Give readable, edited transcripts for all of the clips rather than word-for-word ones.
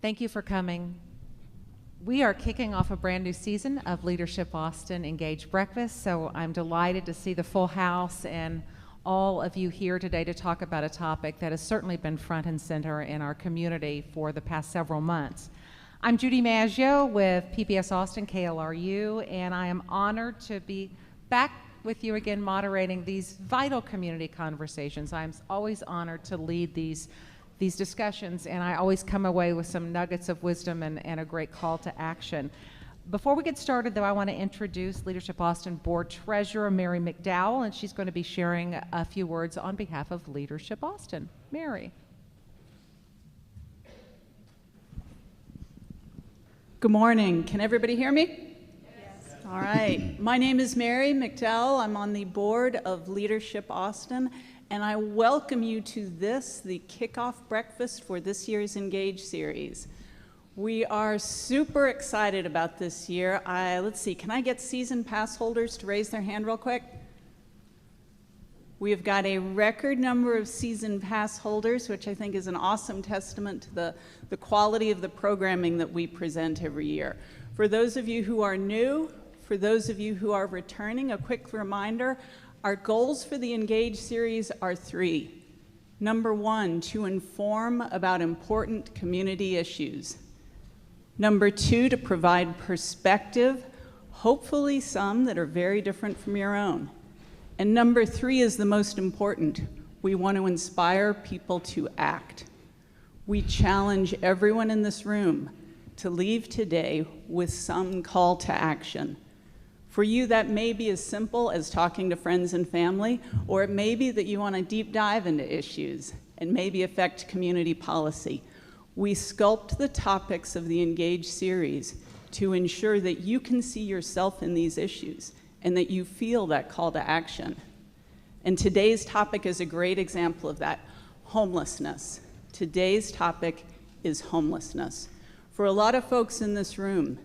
Thank you for coming. We are kicking off a brand new season of Leadership Austin Engage Breakfast, so I'm delighted to see the full house and all of you here today to talk about a topic that has certainly been front and center in our community for the past several months. I'm Judy Maggio with PBS Austin KLRU, and I am honored to be back with you again moderating these vital community conversations. I'm always honored to lead these discussions, and I always come away with some nuggets of wisdom and a great call to action. Before we get started, though, I want to introduce Leadership Austin Board Treasurer Mary McDowell, and she's going to be sharing a few words on behalf of Leadership Austin. Mary. Good morning. Can everybody hear me? Yes. All right. My name is Mary McDowell. I'm on the board of Leadership Austin, and I welcome you to the kickoff breakfast for this year's Engage series. We are super excited about this year. Let's see, can I get season pass holders to raise their hand real quick? We have got a record number of season pass holders, which I think is an awesome testament to the quality of the programming that we present every year. For those of you who are new, for those of you who are returning, a quick reminder, our goals for the Engage series are 3. Number 1, to inform about important community issues. Number 2, to provide perspective, hopefully some that are very different from your own. And number 3 is the most important. We want to inspire people to act. We challenge everyone in this room to leave today with some call to action. For you, that may be as simple as talking to friends and family, or it may be that you want to deep dive into issues and maybe affect community policy. We sculpt the topics of the Engage series to ensure that you can see yourself in these issues and that you feel that call to action. And today's topic is a great example of that, homelessness. Today's topic is homelessness. For a lot of folks in this room,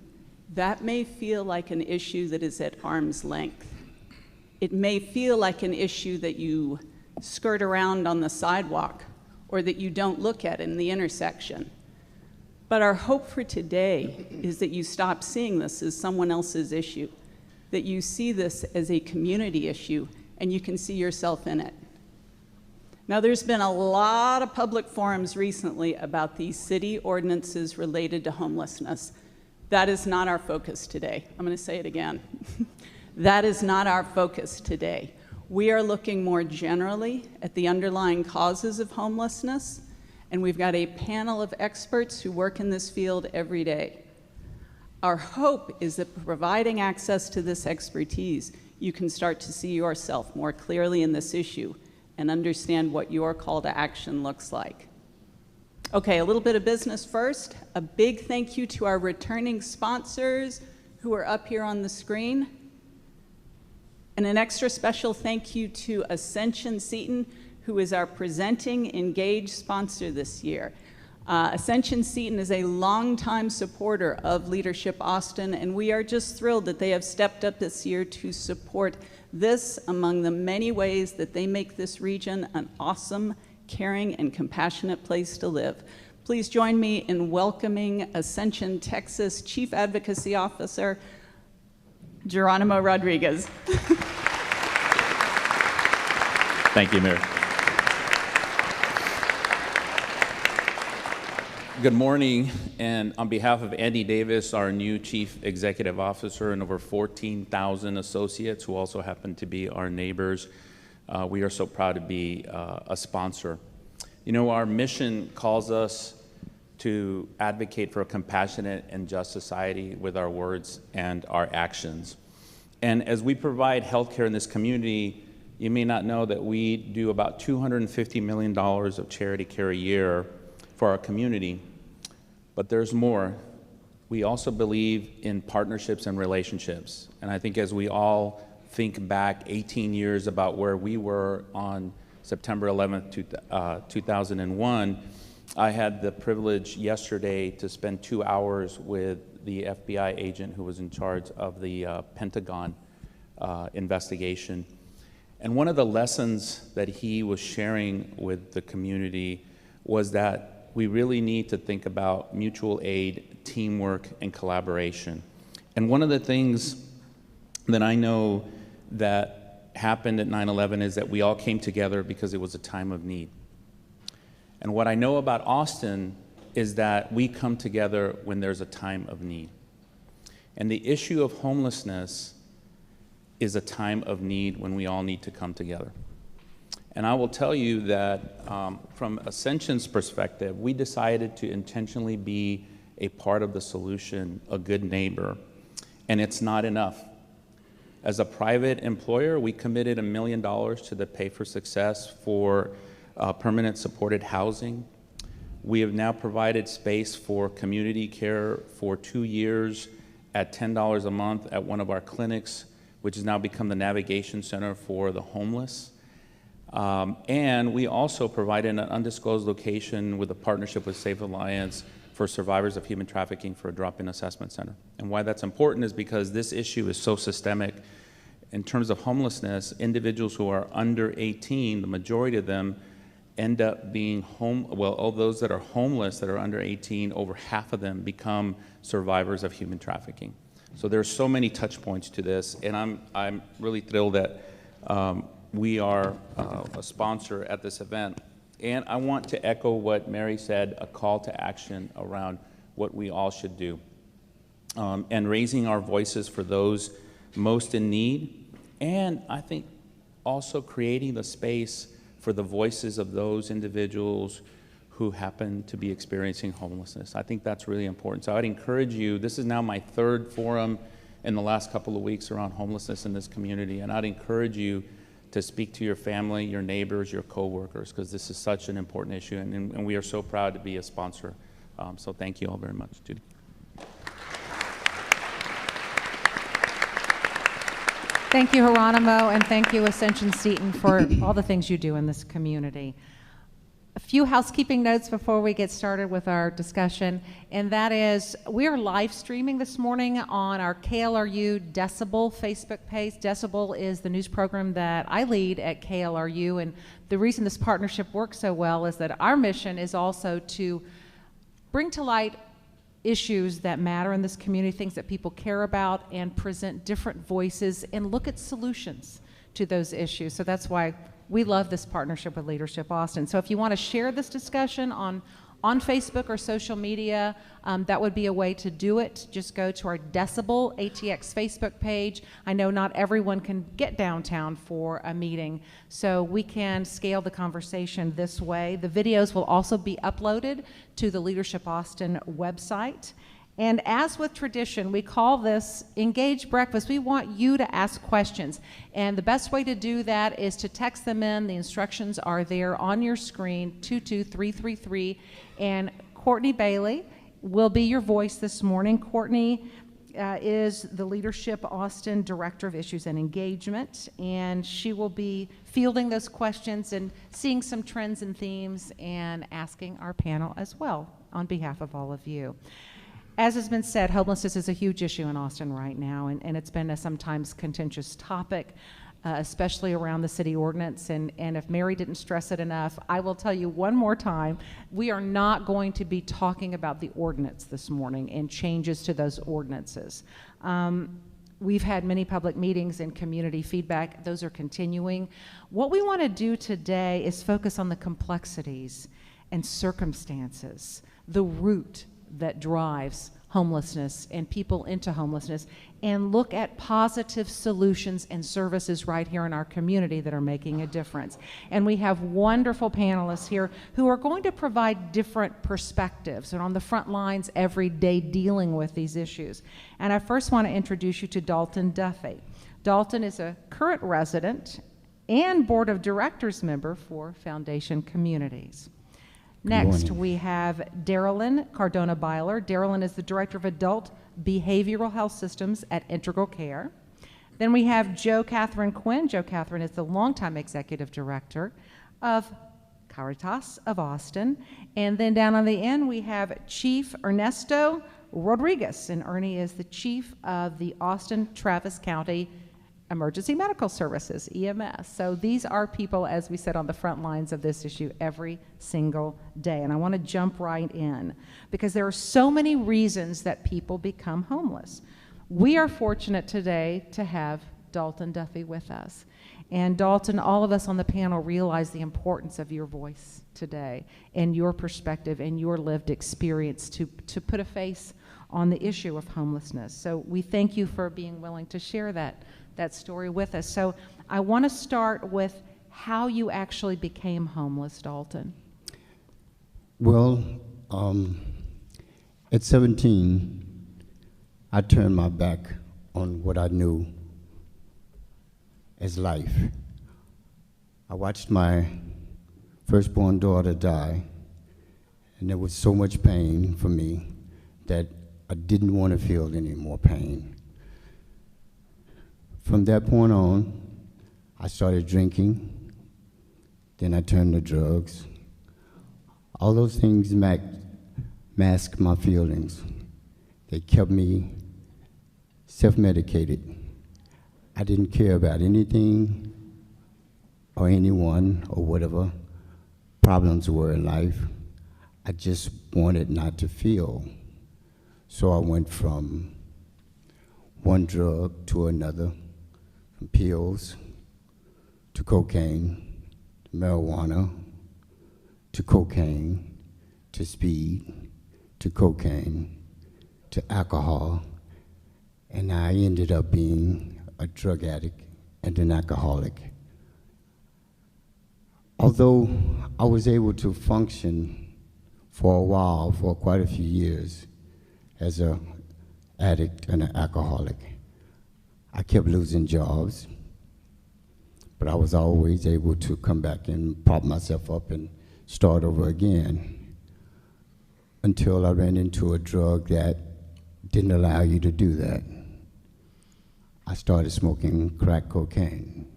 that may feel like an issue that is at arm's length. It may feel like an issue that you skirt around on the sidewalk or that you don't look at in the intersection. But our hope for today is that you stop seeing this as someone else's issue, that you see this as a community issue and you can see yourself in it. Now, there's been a lot of public forums recently about these city ordinances related to homelessness. That is not our focus today. I'm going to say it again. That is not our focus today. We are looking more generally at the underlying causes of homelessness, and we've got a panel of experts who work in this field every day. Our hope is that providing access to this expertise, you can start to see yourself more clearly in this issue and understand what your call to action looks like. Okay, a little bit of business first. A big thank you to our returning sponsors who are up here on the screen. And an extra special thank you to Ascension Seton, who is our presenting Engage sponsor this year. Ascension Seton is a longtime supporter of Leadership Austin, and we are just thrilled that they have stepped up this year to support this among the many ways that they make this region an awesome, caring, and compassionate place to live. Please join me in welcoming Ascension, Texas Chief Advocacy Officer, Ernesto Rodriguez. Thank you, Mary. Good morning, and on behalf of Andy Davis, our new Chief Executive Officer, and over 14,000 associates who also happen to be our neighbors, we are so proud to be a sponsor. You know, our mission calls us to advocate for a compassionate and just society with our words and our actions. And as we provide healthcare in this community, you may not know that we do about $250 million of charity care a year for our community. But there's more. We also believe in partnerships and relationships. And I think as we all think back 18 years about where we were on September 11th, 2001, I had the privilege yesterday to spend 2 hours with the FBI agent who was in charge of the Pentagon investigation. And one of the lessons that he was sharing with the community was that we really need to think about mutual aid, teamwork, and collaboration. And one of the things that I know that happened at 9/11 is that we all came together because it was a time of need. And what I know about Austin is that we come together when there's a time of need. And the issue of homelessness is a time of need when we all need to come together. And I will tell you that from Ascension's perspective, we decided to intentionally be a part of the solution, a good neighbor, and it's not enough. As a private employer, we committed $1 million to the Pay for Success for permanent supported housing. We have now provided space for community care for 2 years at $10 a month at one of our clinics, which has now become the navigation center for the homeless. And we also provided an undisclosed location with a partnership with Safe Alliance for survivors of human trafficking for a drop-in assessment center. And why that's important is because this issue is so systemic. In terms of homelessness, individuals who are under 18, the majority of them end up being all those that are homeless that are under 18, over half of them become survivors of human trafficking. So there's so many touch points to this, and I'm really thrilled that we are a sponsor at this event. And I want to echo what Mary said, a call to action around what we all should do. And raising our voices for those most in need, and I think also creating the space for the voices of those individuals who happen to be experiencing homelessness. I think that's really important. So I'd encourage you, this is now my third forum in the last couple of weeks around homelessness in this community, and I'd encourage you to speak to your family, your neighbors, your coworkers, because this is such an important issue, and we are so proud to be a sponsor. So thank you all very much, Judy. Thank you, Geronimo, and thank you, Ascension Seton, for all the things you do in this community. A few housekeeping notes before we get started with our discussion, and that is we are live streaming this morning on our KLRU Decibel Facebook page. Decibel is the news program that I lead at KLRU, and the reason this partnership works so well is that our mission is also to bring to light issues that matter in this community, things that people care about, and present different voices and look at solutions to those issues. So that's why we love this partnership with Leadership Austin. So if you want to share this discussion on Facebook or social media, that would be a way to do it. Just go to our Decibel ATX Facebook page. I know not everyone can get downtown for a meeting, so we can scale the conversation this way. The videos will also be uploaded to the Leadership Austin website. And as with tradition, we call this Engage Breakfast. We want you to ask questions. And the best way to do that is to text them in. The instructions are there on your screen, 22333. And Courtney Bailey will be your voice this morning. Courtney is the Leadership Austin Director of Issues and Engagement. And she will be fielding those questions and seeing some trends and themes and asking our panel as well on behalf of all of you. As has been said, homelessness is a huge issue in Austin right now, and it's been a sometimes contentious topic, especially around the city ordinance. And if Mary didn't stress it enough, I will tell you one more time, we are not going to be talking about the ordinance this morning and changes to those ordinances. We've had many public meetings and community feedback. Those are continuing. What we want to do today is focus on the complexities and circumstances, the root that drives homelessness and people into homelessness, and look at positive solutions and services right here in our community that are making a difference. And we have wonderful panelists here who are going to provide different perspectives and on the front lines every day dealing with these issues. And I first want to introduce you to Dalton Duffie. Dalton is a current resident and Board of Directors member for Foundation Communities. Next, we have Darilynn Cardoba-Beiler. Darilynn is the Director of Adult Behavioral Health Systems at Integral Care. Then we have Kathryn Quinn. Kathryn is the longtime Executive Director of Caritas of Austin. And then down on the end, we have Chief Ernesto Rodriguez. And Ernie is the Chief of the Austin-Travis County emergency medical services, EMS. So these are people, as we said, on the front lines of this issue every single day. And I want to jump right in because there are so many reasons that people become homeless. We are fortunate today to have Dalton Duffie with us. And Dalton, all of us on the panel realize the importance of your voice today and your perspective and your lived experience to put a face on the issue of homelessness. So we thank you for being willing to share that story with us. So I want to start with how you actually became homeless, Dalton. Well, at 17, I turned my back on what I knew as life. I watched my firstborn daughter die, and there was so much pain for me that I didn't want to feel any more pain. From that point on, I started drinking, then I turned to drugs. All those things masked my feelings. They kept me self-medicated. I didn't care about anything or anyone or whatever problems were in life. I just wanted not to feel. So I went from one drug to another, from pills to cocaine, to marijuana, to cocaine, to speed, to cocaine, to alcohol, and I ended up being a drug addict and an alcoholic. Although I was able to function for a while, for quite a few years, as an addict and an alcoholic, I kept losing jobs, but I was always able to come back and prop myself up and start over again until I ran into a drug that didn't allow you to do that. I started smoking crack cocaine.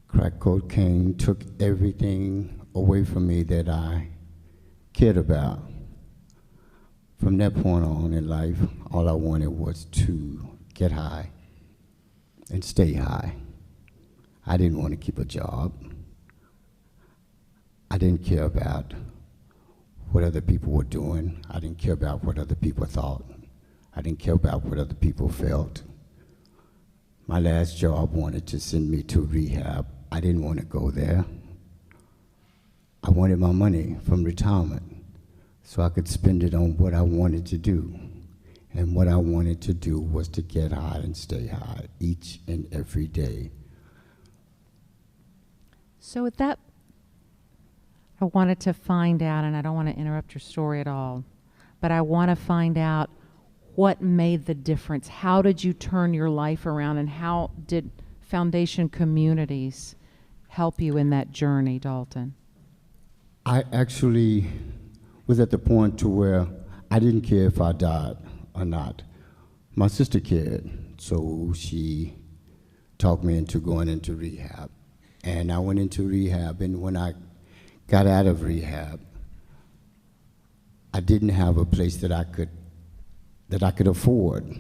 Crack cocaine took everything away from me that I cared about. From that point on in life, all I wanted was to get high and stay high. I didn't want to keep a job. I didn't care about what other people were doing. I didn't care about what other people thought. I didn't care about what other people felt. My last job wanted to send me to rehab. I didn't want to go there. I wanted my money from retirement so I could spend it on what I wanted to do. And what I wanted to do was to get high and stay high each and every day. So with that, I wanted to find out, and I don't want to interrupt your story at all, but I want to find out what made the difference. How did you turn your life around, and how did Foundation Communities help you in that journey, Dalton? I actually was at the point to where I didn't care if I died or not. My sister cared, so she talked me into going into rehab. And I went into rehab, and when I got out of rehab, I didn't have a place that I could afford.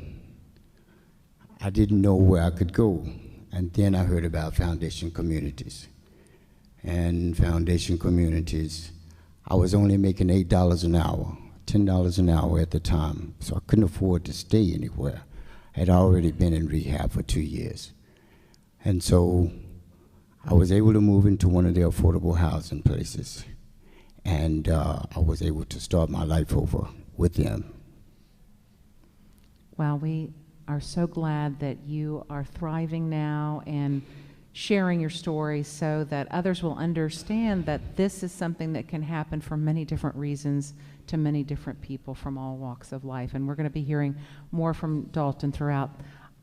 I didn't know where I could go. And then I heard about Foundation Communities. And Foundation Communities, I was only making $8 an hour, $10 an hour at the time, so I couldn't afford to stay anywhere. I had already been in rehab for 2 years. And so I was able to move into one of the affordable housing places, and I was able to start my life over with them. Well, we are so glad that you are thriving now and sharing your story so that others will understand that this is something that can happen for many different reasons to many different people from all walks of life. And we're going to be hearing more from Dalton throughout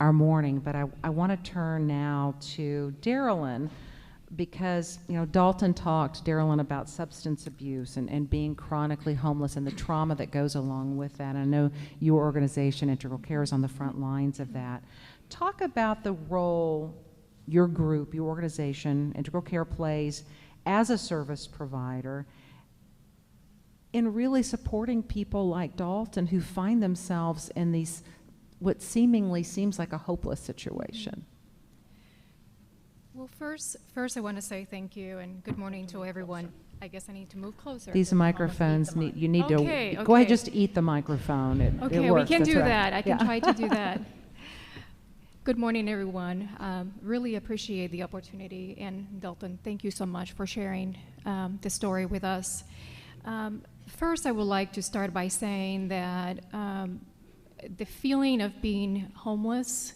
our morning, but I want to turn now to Darilynn, because Dalton talked, Darilynn, about substance abuse and being chronically homeless and the trauma that goes along with that. I know your organization, Integral Care, is on the front lines of that. Talk about the role your group, your organization, Integral Care, plays as a service provider in really supporting people like Dalton who find themselves in these what seemingly seems like a hopeless situation? Well, first I want to say thank you and good morning to everyone. I guess I need to move closer. These microphones, you need Okay, to, go ahead, okay. just eat the microphone. It Okay, works. we can That's do right. that. I can Yeah. try to do that. Good morning, everyone. Really appreciate the opportunity. And Dalton, thank you so much for sharing the story with us. First, I would like to start by saying that the feeling of being homeless,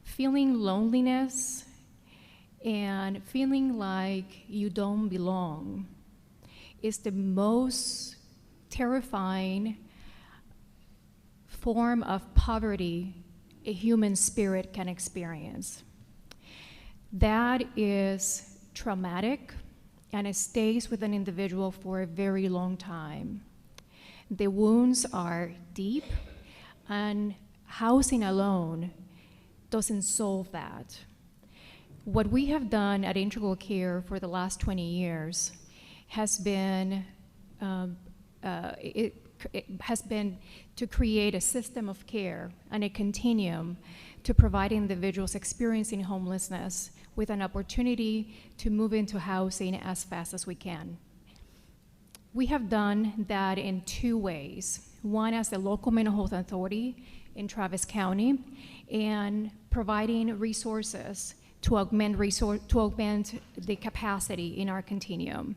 feeling loneliness, and feeling like you don't belong is the most terrifying form of poverty a human spirit can experience. That is traumatic, and it stays with an individual for a very long time. The wounds are deep, and housing alone doesn't solve that. What we have done at Integral Care for the last 20 years has been to create a system of care and a continuum to provide individuals experiencing homelessness with an opportunity to move into housing as fast as we can. We have done that in two ways. One, as the local mental health authority in Travis County, and providing resources to augment the capacity in our continuum.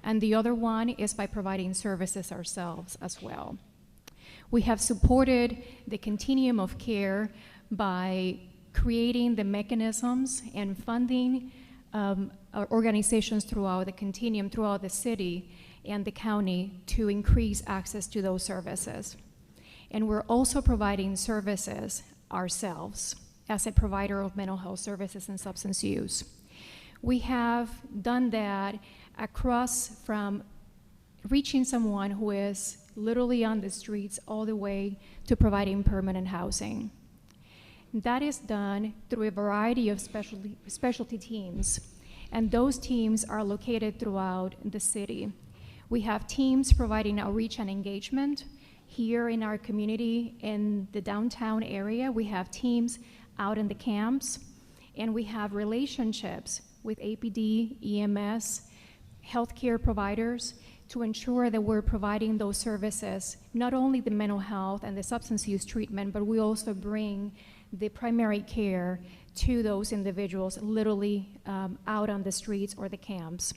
And the other one is by providing services ourselves as well. We have supported the continuum of care by creating the mechanisms and funding organizations throughout the continuum, throughout the city and the county to increase access to those services. And we're also providing services ourselves as a provider of mental health services and substance use. We have done that across from reaching someone who is literally on the streets all the way to providing permanent housing. That is done through a variety of specialty teams, and those teams are located throughout the city. We have teams providing outreach and engagement here in our community in the downtown area. We have teams out in the camps, and we have relationships with APD, EMS, healthcare providers to ensure that we're providing those services, not only the mental health and the substance use treatment, but we also bring the primary care to those individuals literally out on the streets or the camps.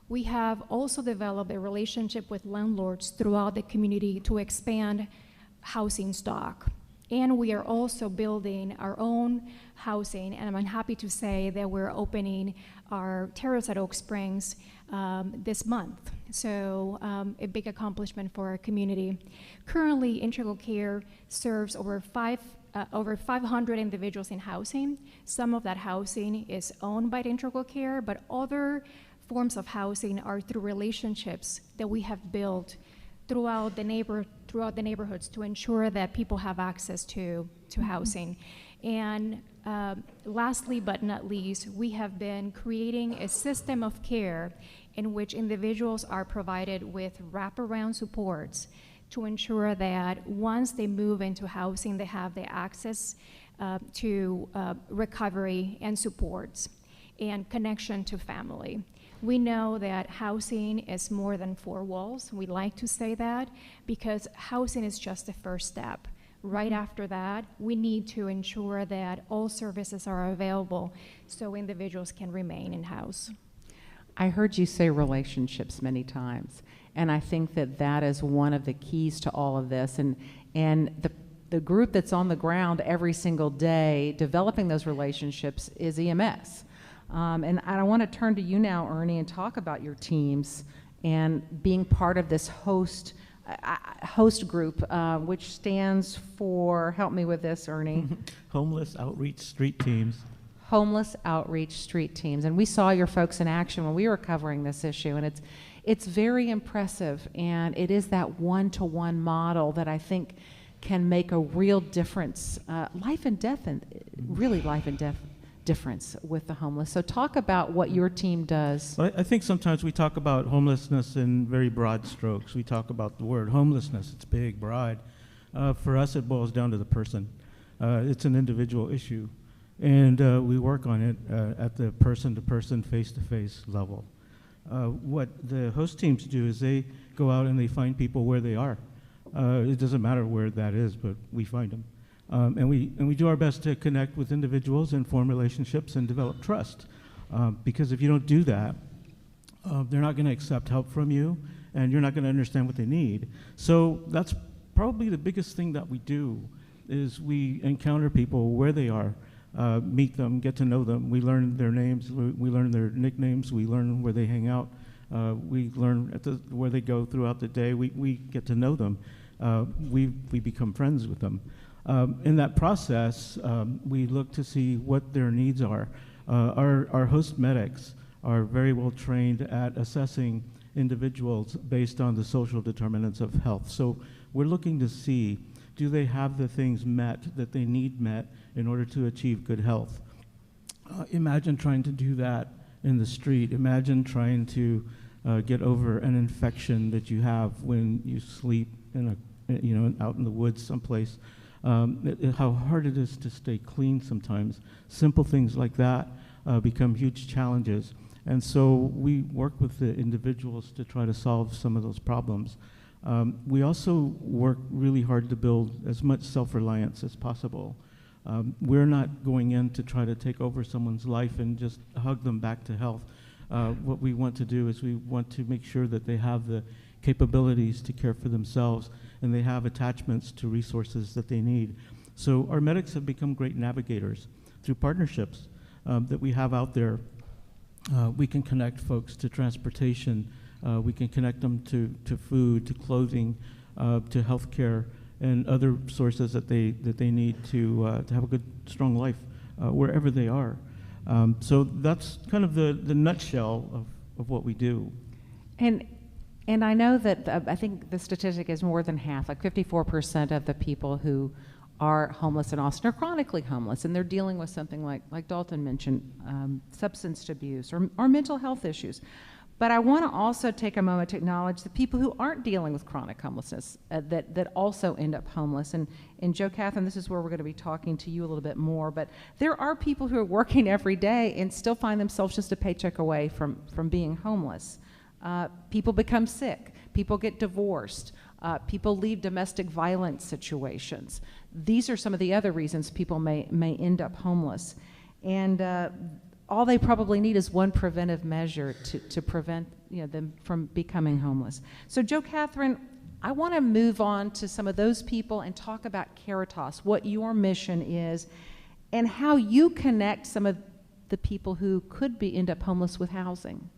We have also developed a relationship with landlords throughout the community to expand housing stock. And we are also building our own housing, and I'm happy to say that we're opening our terrace at Oak Springs this month. So a big accomplishment for our community. Currently, Integral Care serves over 500 individuals in housing. Some of that housing is owned by Integral Care, but other forms of housing are through relationships that we have built throughout the neighborhoods to ensure that people have access to housing. And lastly but not least, we have been creating a system of care in which individuals are provided with wraparound supports to ensure that once they move into housing, they have the access to recovery and supports and connection to family. We know that housing is more than four walls. We like to say that because housing is just the first step. Right after that, we need to ensure that all services are available so individuals can remain in house. I heard you say relationships many times, and I think that that is one of the keys to all of this. And the group that's on the ground every single day developing those relationships is EMS. And I want to turn to you now, Ernie, and talk about your teams and being part of this host group, which stands for, help me with this, Ernie. Homeless Outreach Street Teams. Homeless Outreach Street Teams. And we saw your folks in action when we were covering this issue, and it's very impressive, and it is that one-to-one model that I think can make a real difference, life and death, and really life and death difference with the homeless. So talk about what your team does. Well, I think sometimes we talk about homelessness in very broad strokes. We talk about the word homelessness. It's big, broad. For us, it boils down to the person. It's an individual issue. And we work on it at the person-to-person, face-to-face level. What the host teams do is they go out and they find people where they are. It doesn't matter where that is, but we find them. And we do our best to connect with individuals and form relationships and develop trust. Because if you don't do that, they're not going to accept help from you, and you're not going to understand what they need. So that's probably the biggest thing that we do, is we encounter people where they are, meet them, get to know them. We learn their names, we learn their nicknames, we learn where they hang out, we learn where they go throughout the day. We get to know them. We become friends with them. In that process, we look to see what their needs are. Our host medics are very well trained at assessing individuals based on the social determinants of health. So we're looking to see, do they have the things met that they need met in order to achieve good health? Imagine trying to do that in the street. Imagine trying to get over an infection that you have when you sleep in out in the woods someplace. How hard it is to stay clean sometimes. Simple things like that become huge challenges. And so we work with the individuals to try to solve some of those problems. We also work really hard to build as much self-reliance as possible. We're not going in to try to take over someone's life and just hug them back to health. What we want to do is we want to make sure that they have the capabilities to care for themselves, and they have attachments to resources that they need. So our medics have become great navigators through partnerships that we have out there. We can connect folks to transportation. We can connect them to food, to clothing, to healthcare, and other sources that they need to have a good, strong life wherever they are. So that's kind of the nutshell of what we do. And I know that I think the statistic is more than half, like 54% of the people who are homeless in Austin are chronically homeless, and they're dealing with something like Dalton mentioned, substance abuse or mental health issues. But I want to also take a moment to acknowledge the people who aren't dealing with chronic homelessness that also end up homeless. And Joe, Kathryn, this is where we're going to be talking to you a little bit more. But there are people who are working every day and still find themselves just a paycheck away from being homeless. People become sick. People get divorced. People leave domestic violence situations. These are some of the other reasons people may end up homeless. And all they probably need is one preventive measure to prevent them from becoming homeless. So Joe, Kathryn, I want to move on to some of those people and talk about Caritas, what your mission is, and how you connect some of the people who could end up homeless with housing.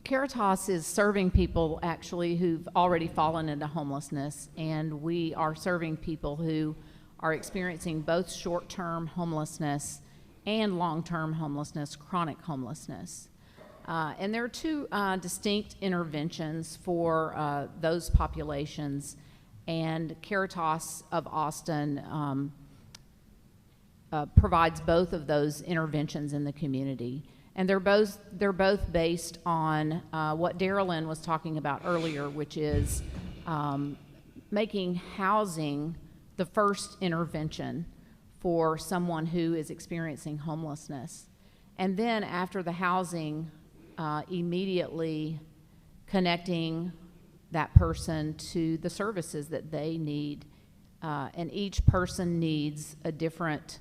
Caritas is serving people actually who've already fallen into homelessness, and we are serving people who are experiencing both short-term homelessness and long-term homelessness, chronic homelessness. And there are two distinct interventions for those populations, and Caritas of Austin provides both of those interventions in the community. And they're both based on what Darilynn was talking about earlier, which is making housing the first intervention for someone who is experiencing homelessness. And then after the housing, immediately connecting that person to the services that they need. And each person needs a different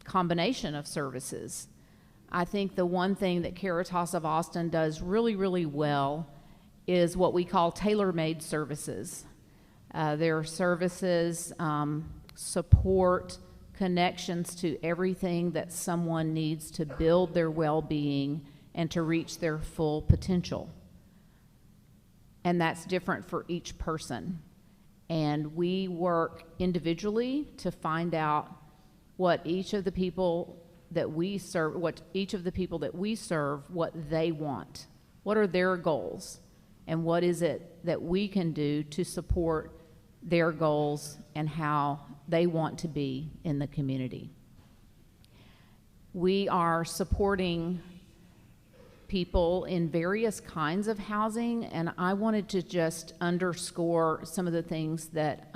combination of services. I think the one thing that Caritas of Austin does really, really well is what we call tailor-made services. Their services support connections to everything that someone needs to build their well-being and to reach their full potential. And that's different for each person. And we work individually to find out what each of the people that we serve, what they want. What are their goals? And what is it that we can do to support their goals and how they want to be in the community. We are supporting people in various kinds of housing, and I wanted to just underscore some of the things that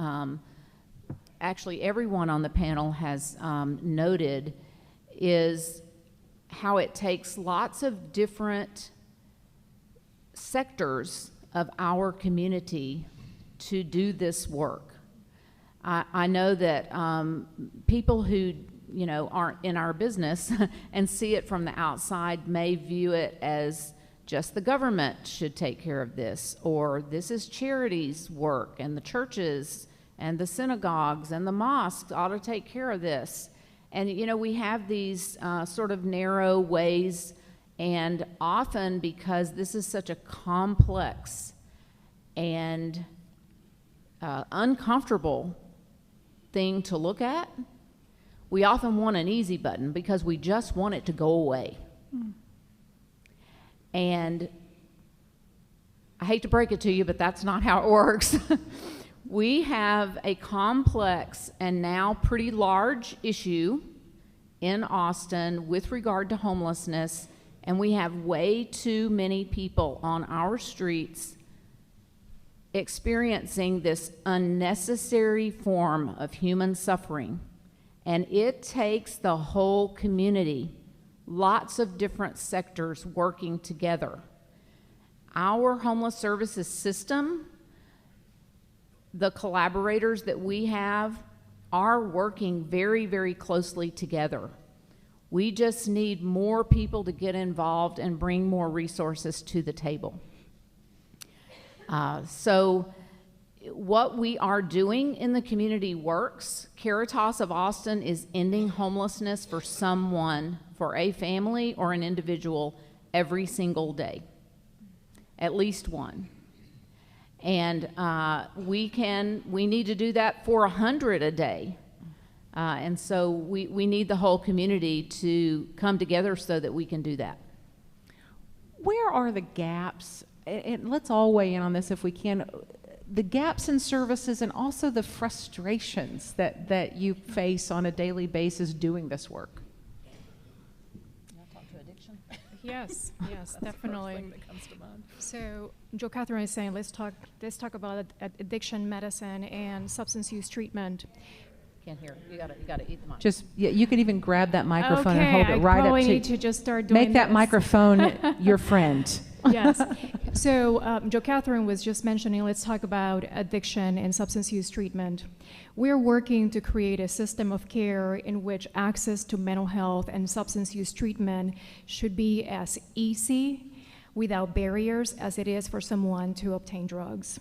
actually everyone on the panel has noted, is how it takes lots of different sectors of our community to do this work. I know that people who aren't in our business and see it from the outside may view it as just the government should take care of this, or this is charities' work, and the churches and the synagogues and the mosques ought to take care of this. And we have these sort of narrow ways, and often because this is such a complex and uncomfortable thing to look at, we often want an easy button because we just want it to go away. And I hate to break it to you, but that's not how it works. We have a complex and now pretty large issue in Austin with regard to homelessness, and we have way too many people on our streets experiencing this unnecessary form of human suffering. And it takes the whole community, lots of different sectors working together. Our homeless services system, the collaborators that we have, are working very, very closely together. We just need more people to get involved and bring more resources to the table. So what we are doing in the community works. Caritas of Austin is ending homelessness for someone, for a family or an individual, every single day, at least one. And we need to do that for 100 a day. And so we need the whole community to come together so that we can do that. Where are the gaps? And let's all weigh in on this if we can. The gaps in services and also the frustrations that you face on a daily basis doing this work. You want to talk to addiction? Yes, That's definitely. The first thing that comes to mind. So, Kathryn is saying, let's talk about addiction medicine and substance use treatment. Can't hear. You gotta eat the mic. Just, you could even grab that microphone Okay, and hold it right I up probably to need to just start doing make that this. microphone your friend. Yes. So, Kathryn was just mentioning, let's talk about addiction and substance use treatment. We're working to create a system of care in which access to mental health and substance use treatment should be as easy, without barriers, as it is for someone to obtain drugs.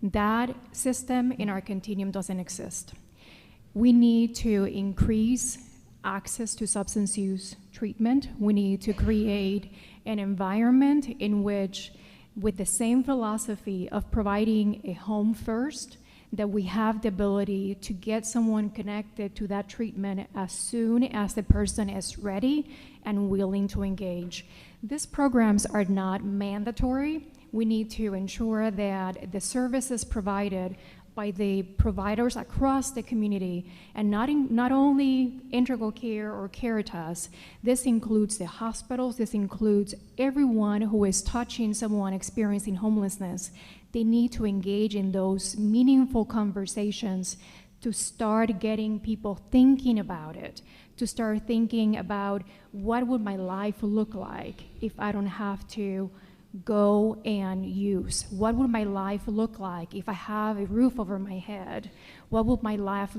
That system in our continuum doesn't exist. We need to increase access to substance use treatment. We need to create an environment in which, with the same philosophy of providing a home first, that we have the ability to get someone connected to that treatment as soon as the person is ready and willing to engage. These programs are not mandatory. We need to ensure that the services provided by the providers across the community, and not only Integral Care or Caritas. This includes the hospitals, this includes everyone who is touching someone experiencing homelessness. They need to engage in those meaningful conversations to start getting people thinking about it, to start thinking about what would my life look like if I don't have to go and use? What would my life look like if I have a roof over my head? What would my life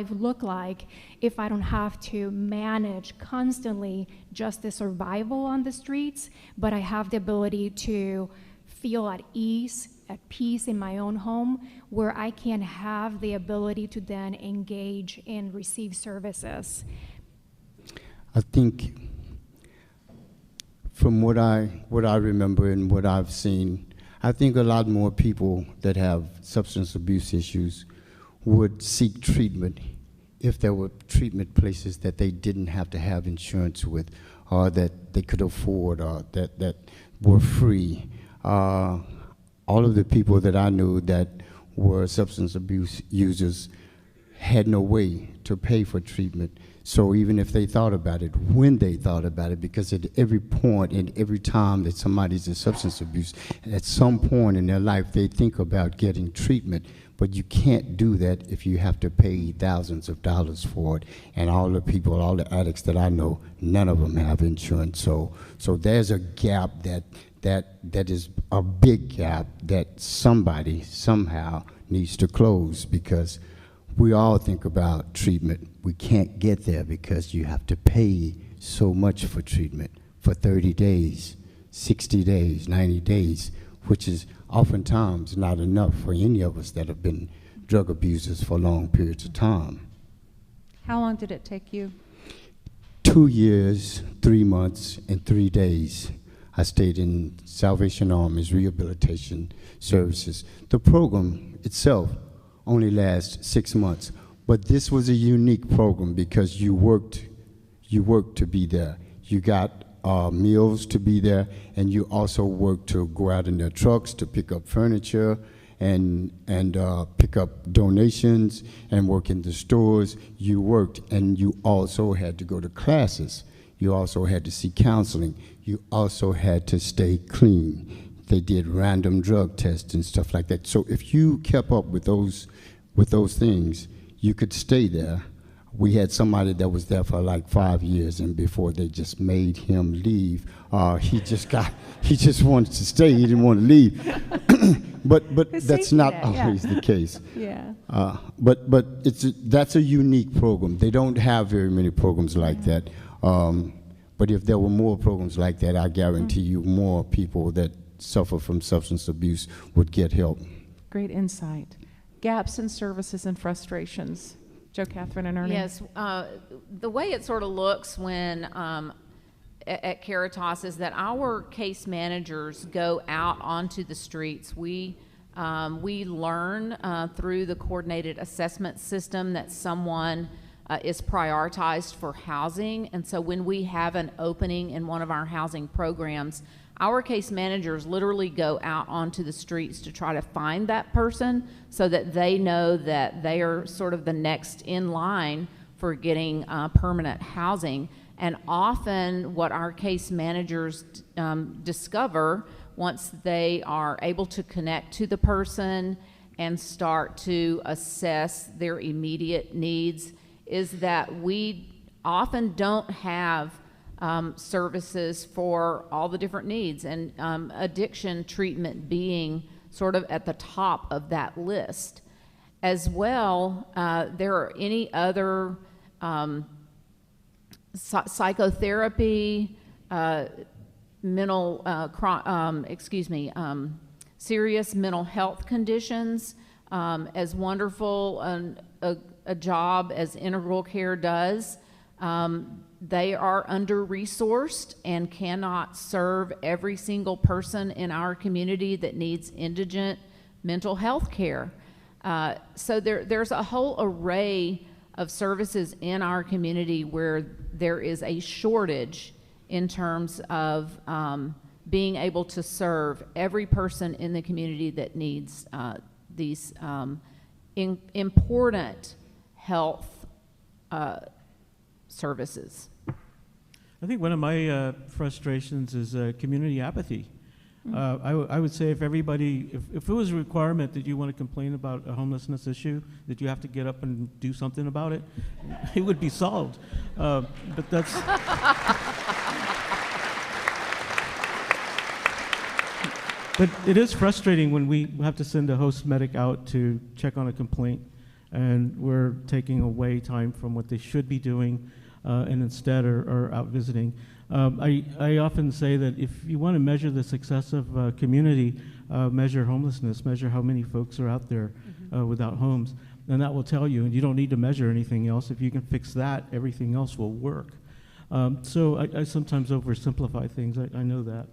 look like if I don't have to manage constantly just the survival on the streets, but I have the ability to feel at ease, at peace in my own home, where I can have the ability to then engage and receive services? I think from what I remember and what I've seen, I think a lot more people that have substance abuse issues would seek treatment if there were treatment places that they didn't have to have insurance with, or that they could afford, or that were free. All of the people that I knew that where substance abuse users had no way to pay for treatment. So even if they thought about it, when they thought about it, because at every point and every time that somebody's in substance abuse, at some point in their life they think about getting treatment, but you can't do that if you have to pay thousands of dollars for it. And all the people, all the addicts that I know, none of them have insurance. So there's a gap that is a big gap that somebody somehow needs to close, because we all think about treatment. We can't get there because you have to pay so much for treatment for 30 days, 60 days, 90 days, which is oftentimes not enough for any of us that have been drug abusers for long periods of time. How long did it take you? 2 years, 3 months, and 3 days. I stayed in Salvation Army's rehabilitation services. The program itself only lasts 6 months, but this was a unique program because you worked to be there. You got meals to be there, and you also worked to go out in their trucks to pick up furniture and pick up donations and work in the stores. You worked, and you also had to go to classes. You also had to seek counseling. You also had to stay clean. They did random drug tests and stuff like that. So if you kept up with those things, you could stay there. We had somebody that was there for like 5 years, and before they just made him leave, he just wanted to stay. He didn't want to leave. but that's not always the case. Yeah. But that's a unique program. They don't have very many programs like that. But if there were more programs like that, I guarantee you more people that suffer from substance abuse would get help. Great insight. Gaps in services and frustrations. Joe, Kathryn, and Ernie. Yes, the way it sort of looks when at Caritas is that our case managers go out onto the streets. We learn through the coordinated assessment system that someone is prioritized for housing, and so when we have an opening in one of our housing programs, our case managers literally go out onto the streets to try to find that person so that they know that they are sort of the next in line for getting permanent housing. And often what our case managers discover once they are able to connect to the person and start to assess their immediate needs is that we often don't have services for all the different needs, and addiction treatment being sort of at the top of that list. As well, there are any other psychotherapy, serious mental health conditions. As wonderful a job as Integral Care does, they are under-resourced and cannot serve every single person in our community that needs indigent mental health care. So there's a whole array of services in our community where there is a shortage in terms of being able to serve every person in the community that needs these important health services. I think one of my frustrations is community apathy. I would say if everybody, if it was a requirement that you want to complain about a homelessness issue, that you have to get up and do something about it, it would be solved. But that's... But it is frustrating when we have to send a host medic out to check on a complaint, and we're taking away time from what they should be doing, and instead are out visiting. I often say that if you want to measure the success of a community, measure homelessness, measure how many folks are out there without homes, and that will tell you, and you don't need to measure anything else. If you can fix that, everything else will work. So I sometimes oversimplify things, I know that.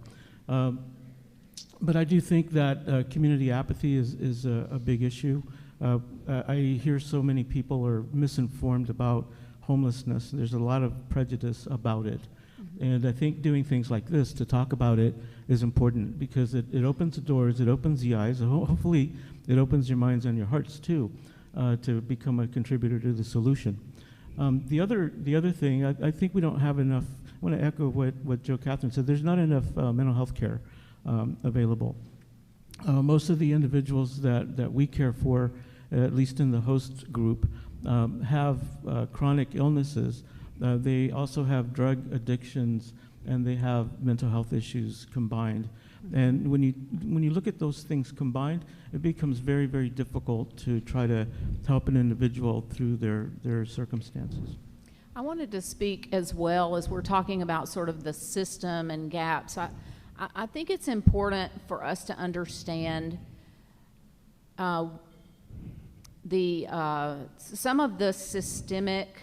But I do think that community apathy is a big issue. I hear so many people are misinformed about homelessness. There's a lot of prejudice about it. And I think doing things like this to talk about it is important because it opens the doors, it opens the eyes, and hopefully it opens your minds and your hearts too to become a contributor to the solution. The other thing, I think we don't have enough. I want to echo what Kathryn said. There's not enough mental health care available. Most of the individuals that we care for, at least in the host group, have chronic illnesses. They also have drug addictions, and they have mental health issues combined. And when you look at those things combined, it becomes very, very difficult to try to help an individual through their circumstances. I wanted to speak as well as we're talking about sort of the system and gaps. I think it's important for us to understand some of the systemic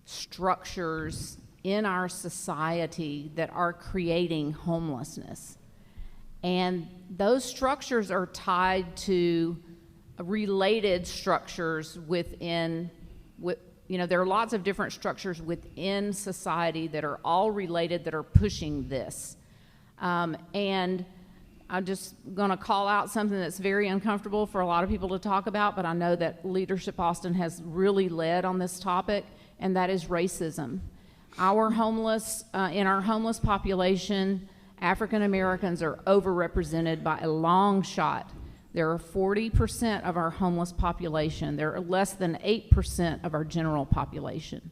structures in our society that are creating homelessness. And those structures are tied to related structures within, there are lots of different structures within society that are all related that are pushing this. And I'm just going to call out something that's very uncomfortable for a lot of people to talk about, but I know that Leadership Austin has really led on this topic, and that is racism. In our homeless population, African Americans are overrepresented by a long shot. There are 40% of our homeless population. There are less than 8% of our general population.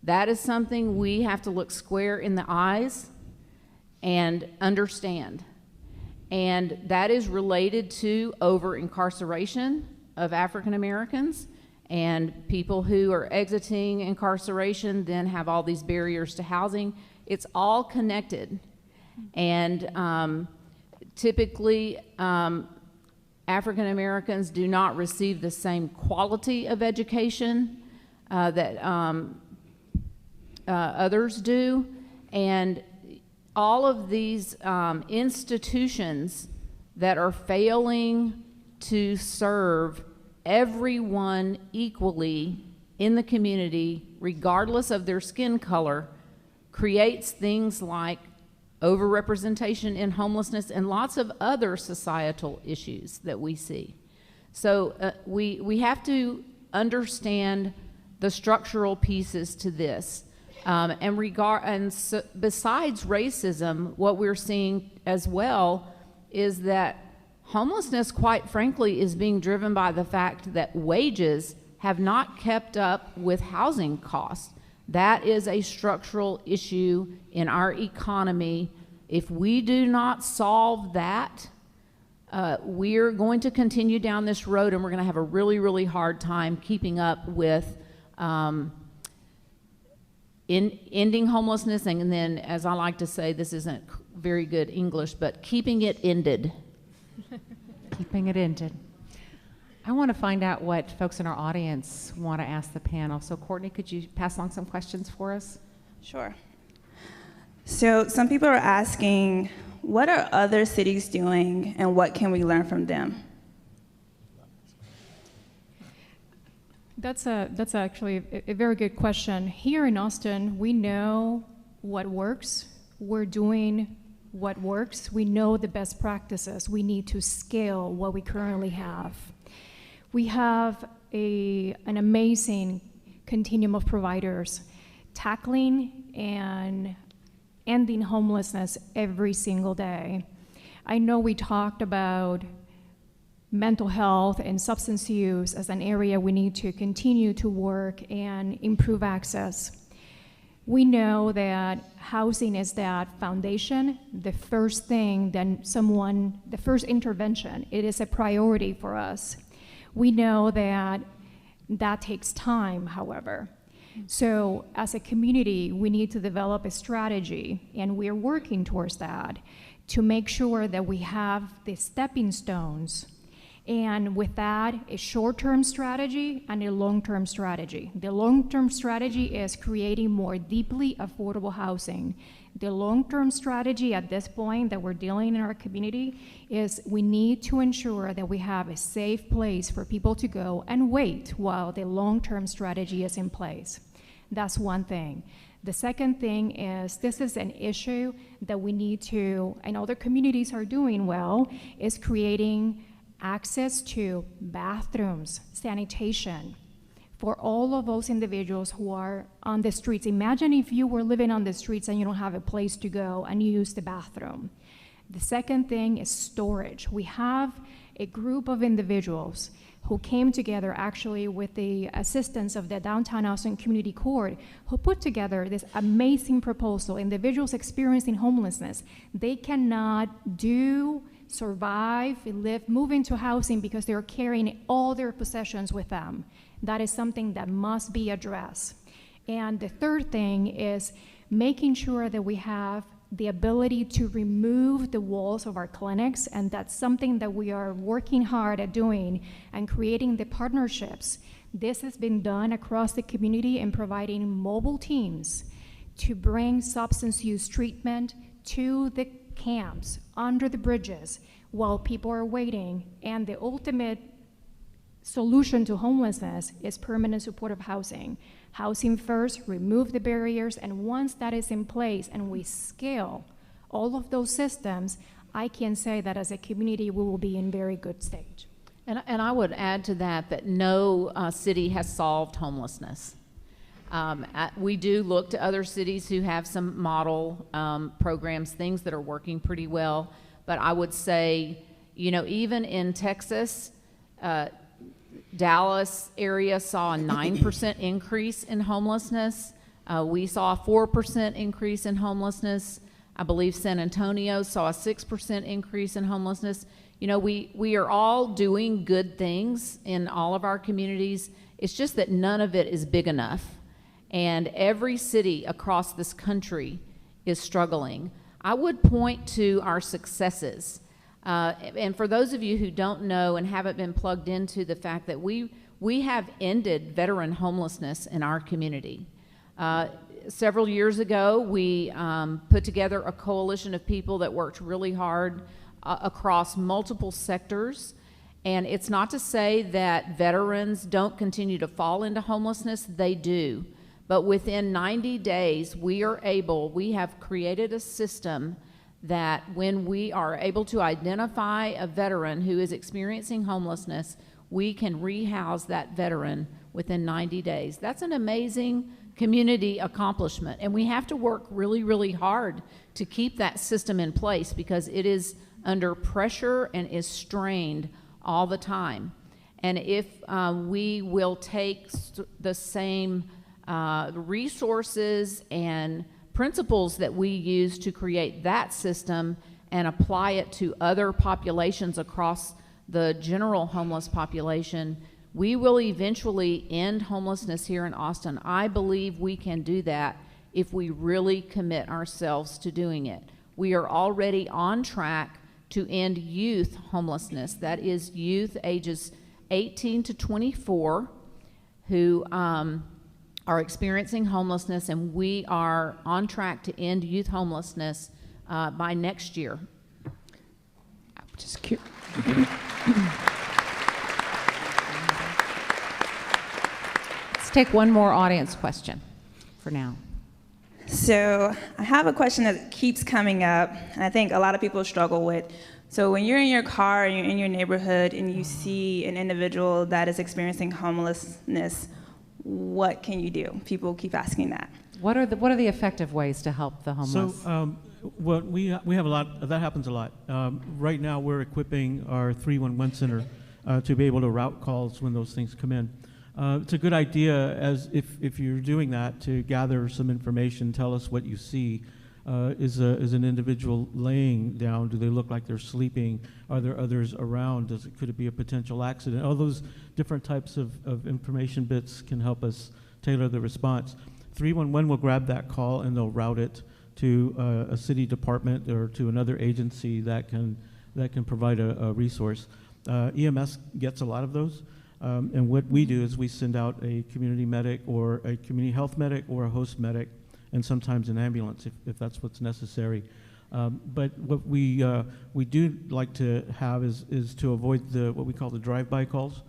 That is something we have to look square in the eyes and understand. And that is related to over-incarceration of African Americans, and people who are exiting incarceration then have all these barriers to housing. It's all connected. And typically, African Americans do not receive the same quality of education that others do. And all of these institutions that are failing to serve everyone equally in the community, regardless of their skin color, creates things like overrepresentation in homelessness and lots of other societal issues that we see. So we have to understand the structural pieces to this. So besides racism, what we're seeing as well is that homelessness, quite frankly, is being driven by the fact that wages have not kept up with housing costs. That is a structural issue in our economy. If we do not solve that, we're going to continue down this road, and we're going to have a really, really hard time keeping up with ending homelessness, and then, as I like to say, this isn't very good English, but keeping it ended. Keeping it ended. I want to find out what folks in our audience want to ask the panel. So Courtney, could you pass along some questions for us? Sure. So some people are asking, what are other cities doing and what can we learn from them? That's actually a very good question. Here in Austin, we know what works. We're doing what works. We know the best practices. We need to scale what we currently have. We have an amazing continuum of providers tackling and ending homelessness every single day. I know we talked about mental health and substance use as an area we need to continue to work and improve access. We know that housing is that foundation, the first thing the first intervention. It is a priority for us. We know that takes time, however. So as a community, we need to develop a strategy, and we're working towards that, to make sure that we have the stepping stones. And with that, a short-term strategy and a long-term strategy. The long-term strategy is creating more deeply affordable housing. The long-term strategy at this point that we're dealing in our community is we need to ensure that we have a safe place for people to go and wait while the long-term strategy is in place. That's one thing. The second thing is, this is an issue that we need to, and other communities are doing well, is creating access to bathrooms, sanitation, for all of those individuals who are on the streets. Imagine if you were living on the streets and you don't have a place to go and you use the bathroom. The second thing is storage. We have a group of individuals who came together actually with the assistance of the Downtown Austin Community Court, who put together this amazing proposal. Individuals experiencing homelessness, they cannot survive, move into housing because they're carrying all their possessions with them. That is something that must be addressed. And the third thing is making sure that we have the ability to remove the walls of our clinics, and that's something that we are working hard at doing and creating the partnerships. This has been done across the community in providing mobile teams to bring substance use treatment to the camps, under the bridges, while people are waiting. And the ultimate solution to homelessness is permanent supportive housing. Housing first, remove the barriers, and once that is in place and we scale all of those systems, I can say that as a community we will be in very good stage. And I would add to that no city has solved homelessness. We do look to other cities who have some model programs, things that are working pretty well. But I would say, even in Texas, Dallas area saw a 9% increase in homelessness. We saw a 4% increase in homelessness. I believe San Antonio saw a 6% increase in homelessness. We are all doing good things in all of our communities. It's just that none of it is big enough. And every city across this country is struggling. I would point to our successes. And for those of you who don't know and haven't been plugged into the fact that we have ended veteran homelessness in our community. Several years ago, we put together a coalition of people that worked really hard across multiple sectors. And it's not to say that veterans don't continue to fall into homelessness, they do. But within 90 days, we have created a system that when we are able to identify a veteran who is experiencing homelessness, we can rehouse that veteran within 90 days. That's an amazing community accomplishment, and we have to work really, really hard to keep that system in place because it is under pressure and is strained all the time. And if we will take the same resources and principles that we use to create that system and apply it to other populations across the general homeless population, we will eventually end homelessness here in Austin. I believe we can do that if we really commit ourselves to doing it. We are already on track to end youth homelessness. That is youth ages 18 to 24 who are experiencing homelessness, and we are on track to end youth homelessness by next year. I'm just curious. Let's take one more audience question for now. So I have a question that keeps coming up, and I think a lot of people struggle with. So when you're in your car and you're in your neighborhood and you see an individual that is experiencing homelessness, what can you do? People keep asking that. What are the effective ways to help the homeless? So what we have a lot, that happens a lot. Right now we're equipping our 311 center to be able to route calls when those things come in. It's a good idea as if you're doing that to gather some information, tell us what you see. Is an individual laying down? Do they look like they're sleeping? Are there others around? Could it be a potential accident? All those different types of information bits can help us tailor the response. 311 will grab that call and they'll route it to a city department or to another agency that can provide a resource. EMS gets a lot of those. And what we do is we send out a community medic or a community health medic or a host medic, and sometimes an ambulance if that's what's necessary. But what we do like to have is to avoid what we call the drive-by calls.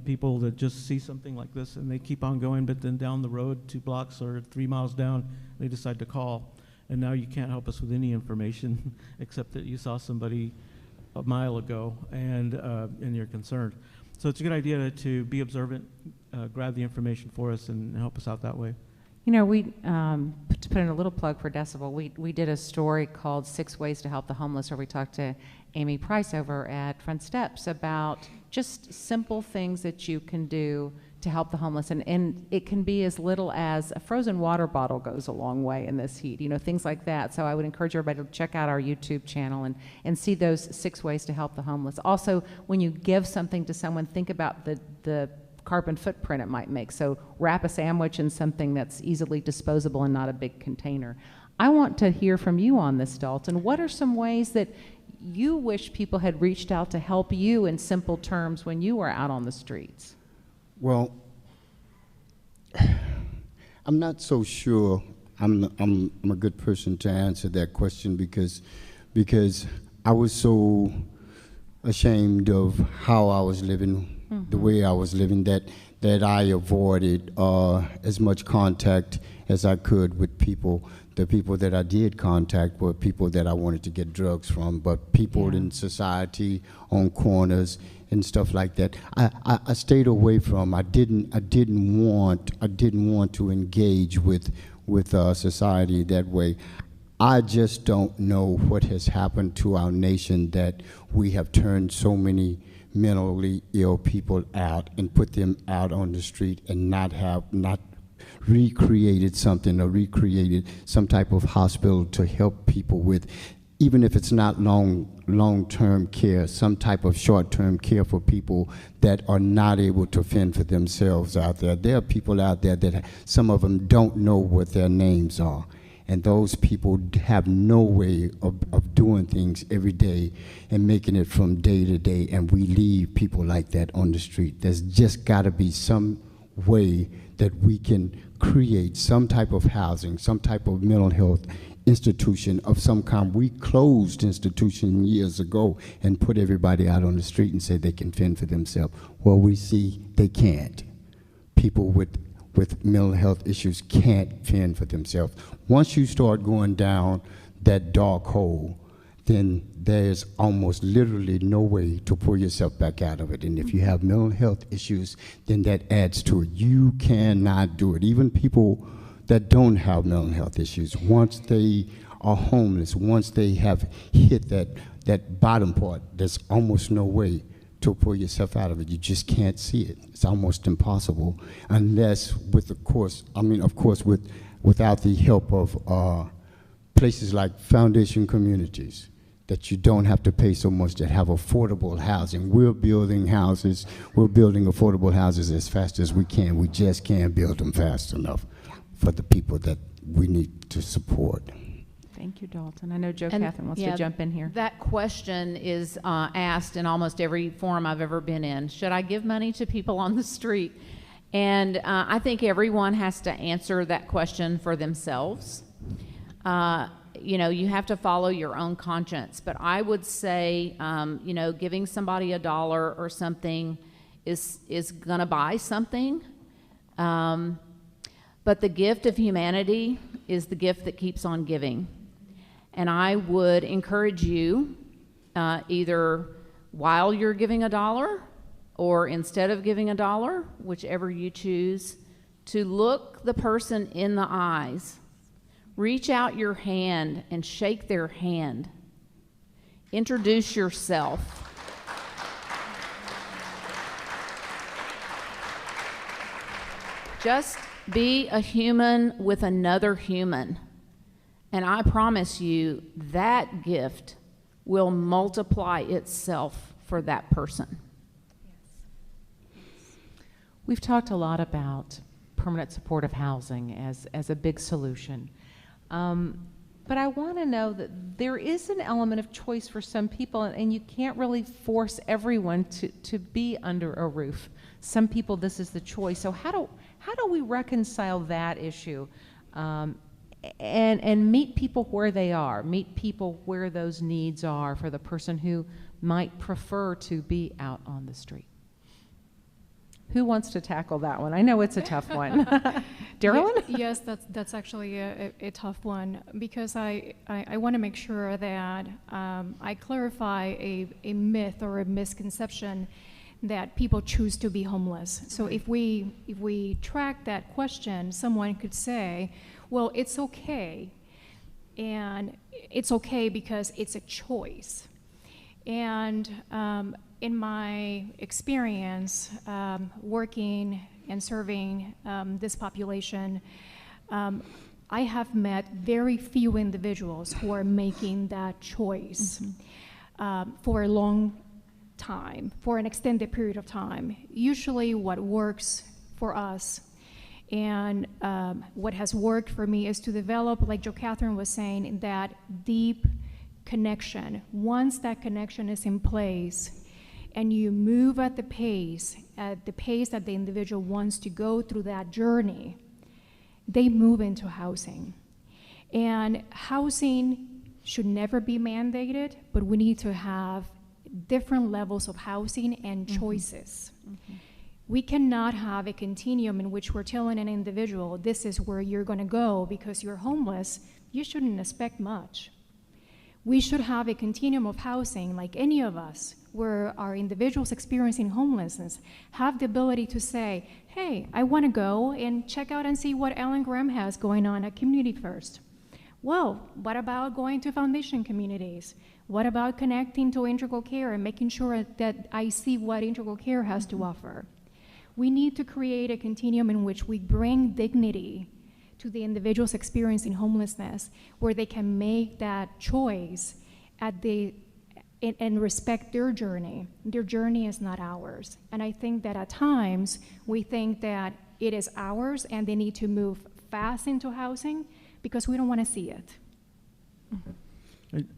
People that just see something like this and they keep on going, but then down the road, 2 blocks or 3 miles down, they decide to call. And now you can't help us with any information except that you saw somebody a mile ago and you're concerned. So it's a good idea to be observant, grab the information for us and help us out that way. You know, we, to put in a little plug for Decibel, we did a story called 6 Ways to Help the Homeless, where we talked to Amy Price over at Front Steps about just simple things that you can do to help the homeless. And it can be as little as a frozen water bottle goes a long way in this heat, you know, things like that. So I would encourage everybody to check out our YouTube channel and see those 6 ways to help the homeless. Also, when you give something to someone, think about the carbon footprint it might make. So wrap a sandwich in something that's easily disposable and not a big container. I want to hear from you on this, Dalton. What are some ways that you wish people had reached out to help you in simple terms when you were out on the streets? Well, I'm not so sure I'm a good person to answer that question because I was so ashamed of how I was living, the way I was living, that I avoided as much contact as I could with people. The people that I did contact were people that I wanted to get drugs from, but people in society, on corners and stuff like that, I stayed away from. I didn't want to engage with society that way. I just don't know what has happened to our nation that we have turned so many mentally ill people out and put them out on the street and not recreated something or recreated some type of hospital to help people with, even if it's not long-term care, some type of short-term care for people that are not able to fend for themselves out there. There are people out there that some of them don't know what their names are. And those people have no way of doing things every day and making it from day to day, and we leave people like that on the street. There's just got to be some way that we can create some type of housing, some type of mental health institution of some kind. We closed institutions years ago and put everybody out on the street and said they can fend for themselves. Well, we see they can't. People with mental health issues can't fend for themselves. Once you start going down that dark hole, then there's almost literally no way to pull yourself back out of it. And if you have mental health issues, then that adds to it. You cannot do it. Even people that don't have mental health issues, once they are homeless, once they have hit that bottom part, there's almost no way to pull yourself out of it. You just can't see it. It's almost impossible unless without the help of places like Foundation Communities, that you don't have to pay so much, that have affordable housing. We're building houses, we're building affordable houses as fast as we can. We just can't build them fast enough for the people that we need to support. Thank you, Dalton. I know Kathryn wants to jump in here. That question is asked in almost every forum I've ever been in. Should I give money to people on the street? And I think everyone has to answer that question for themselves. You know, you have to follow your own conscience. But I would say, you know, giving somebody $1 or something is going to buy something. But the gift of humanity is the gift that keeps on giving. And I would encourage you, either while you're giving $1 or instead of giving $1, whichever you choose, to look the person in the eyes. Reach out your hand and shake their hand. Introduce yourself. Just be a human with another human. And I promise you that gift will multiply itself for that person. We've talked a lot about permanent supportive housing as a big solution. But I want to know that there is an element of choice for some people, and you can't really force everyone to be under a roof. Some people, this is the choice. So how do we reconcile that issue and meet people where they are, meet people where those needs are for the person who might prefer to be out on the street? Who wants to tackle that one? I know it's a tough one. Darilynn? Yes, that's actually a tough one, because I want to make sure that I clarify a myth or a misconception that people choose to be homeless. So if we track that question, someone could say, well, it's okay, and it's okay because it's a choice. And in my experience working and serving this population, I have met very few individuals who are making that choice for a long time, for an extended period of time. Usually what works for us and what has worked for me is to develop, like Kathryn was saying, that deep connection. Once that connection is in place and you move at the pace that the individual wants to go through that journey, they move into housing. And housing should never be mandated, but we need to have different levels of housing and choices. We cannot have a continuum in which we're telling an individual, this is where you're going to go because you're homeless. You shouldn't expect much. We should have a continuum of housing, like any of us, where our individuals experiencing homelessness have the ability to say, hey, I want to go and check out and see what Ellen Graham has going on at Community First. Well, what about going to foundation communities? What about connecting to Integral Care and making sure that I see what Integral Care has to offer? We need to create a continuum in which we bring dignity to the individuals experiencing homelessness, where they can make that choice and respect their journey. Their journey is not ours. And I think that at times we think that it is ours and they need to move fast into housing because we don't want to see it.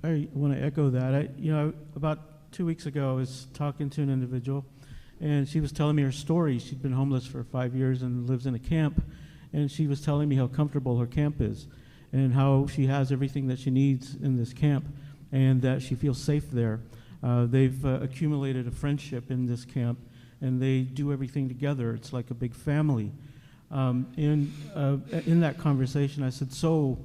I want to echo that. About 2 weeks ago, I was talking to an individual, and she was telling me her story. She'd been homeless for 5 years and lives in a camp. And she was telling me how comfortable her camp is and how she has everything that she needs in this camp and that she feels safe there. They've accumulated a friendship in this camp, and they do everything together. It's like a big family. In that conversation, I said, so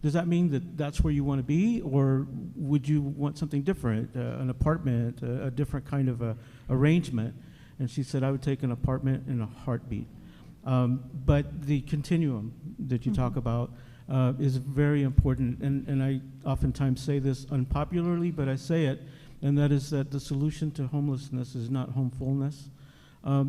does that mean that that's where you want to be, or would you want something different, an apartment, a different kind of arrangement? And she said, I would take an apartment in a heartbeat. But the continuum that you talk about is very important, and I oftentimes say this unpopularly, but I say it, and that is that the solution to homelessness is not homefulness,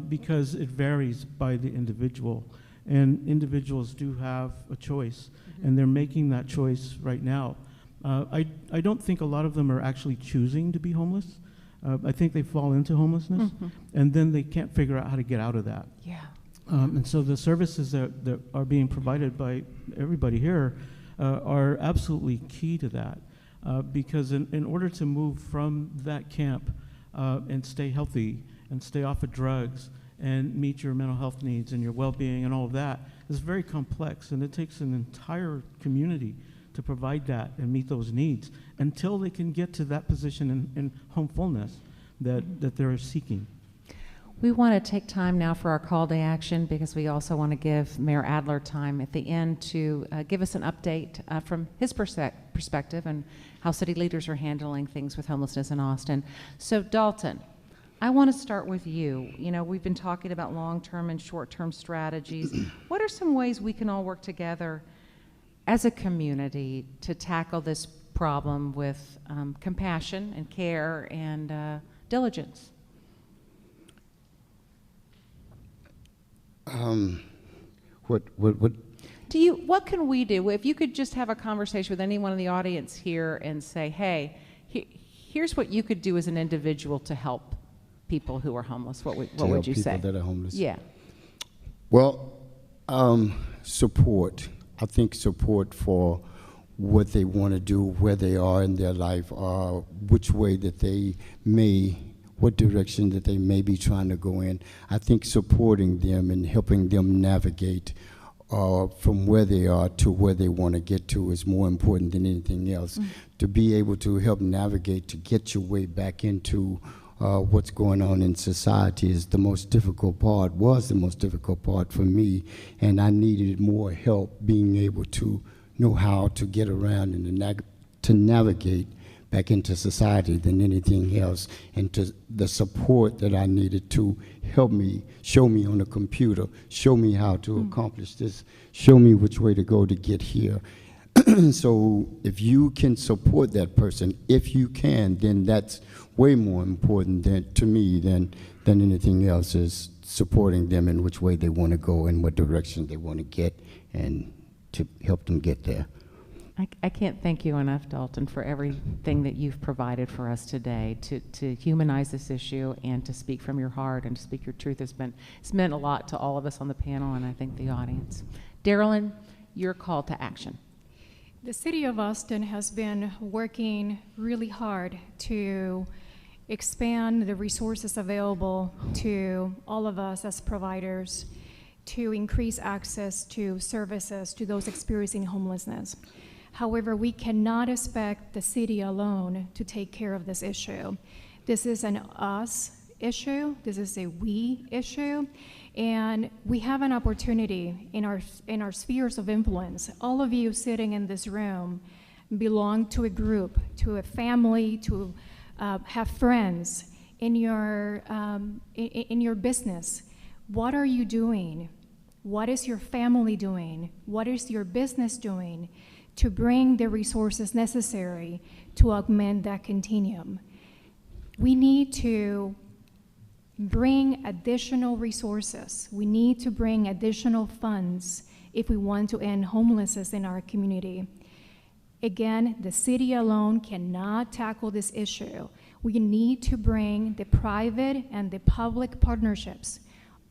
because it varies by the individual, and individuals do have a choice, and they're making that choice right now. I don't think a lot of them are actually choosing to be homeless. I think they fall into homelessness, and then they can't figure out how to get out of that. Yeah. And so the services that are being provided by everybody here are absolutely key to that, because in order to move from that camp and stay healthy and stay off of drugs and meet your mental health needs and your well-being and all of that is very complex, and it takes an entire community to provide that and meet those needs until they can get to that position in homefulness that they're seeking. We want to take time now for our call to action, because we also want to give Mayor Adler time at the end to give us an update from his perspective and how city leaders are handling things with homelessness in Austin. So Dalton, I want to start with you. You know, we've been talking about long-term and short-term strategies. What are some ways we can all work together as a community to tackle this problem with compassion and care and diligence? What can we do? If you could just have a conversation with anyone in the audience here and say, hey, here's what you could do as an individual to help people who are homeless, what would you say? People that are homeless? Yeah. Well, support. I think support for what they want to do, where they are in their life, which way that they may, what direction that they may be trying to go in. I think supporting them and helping them navigate from where they are to where they want to get to is more important than anything else. To be able to help navigate to get your way back into what's going on in society is the most difficult part, was the most difficult part for me, and I needed more help being able to know how to get around and to navigate back into society than anything else, and to the support that I needed to help me, show me on the computer, show me how to accomplish this, show me which way to go to get here. So if you can support that person, if you can, then that's way more important to me than anything else, is supporting them in which way they want to go and what direction they want to get, and to help them get there. I can't thank you enough, Dalton, for everything that you've provided for us today to humanize this issue and to speak from your heart and to speak your truth. It's meant a lot to all of us on the panel, and I think the audience. Darilynn, your call to action. The city of Austin has been working really hard to expand the resources available to all of us as providers to increase access to services to those experiencing homelessness. However, we cannot expect the city alone to take care of this issue. This is an us issue, this is a we issue, and we have an opportunity in our spheres of influence. All of you sitting in this room belong to a group, to a family, to have friends in your business. What are you doing? What is your family doing? What is your business doing to bring the resources necessary to augment that continuum? We need to bring additional resources. We need to bring additional funds if we want to end homelessness in our community. Again, the city alone cannot tackle this issue. We need to bring the private and the public partnerships,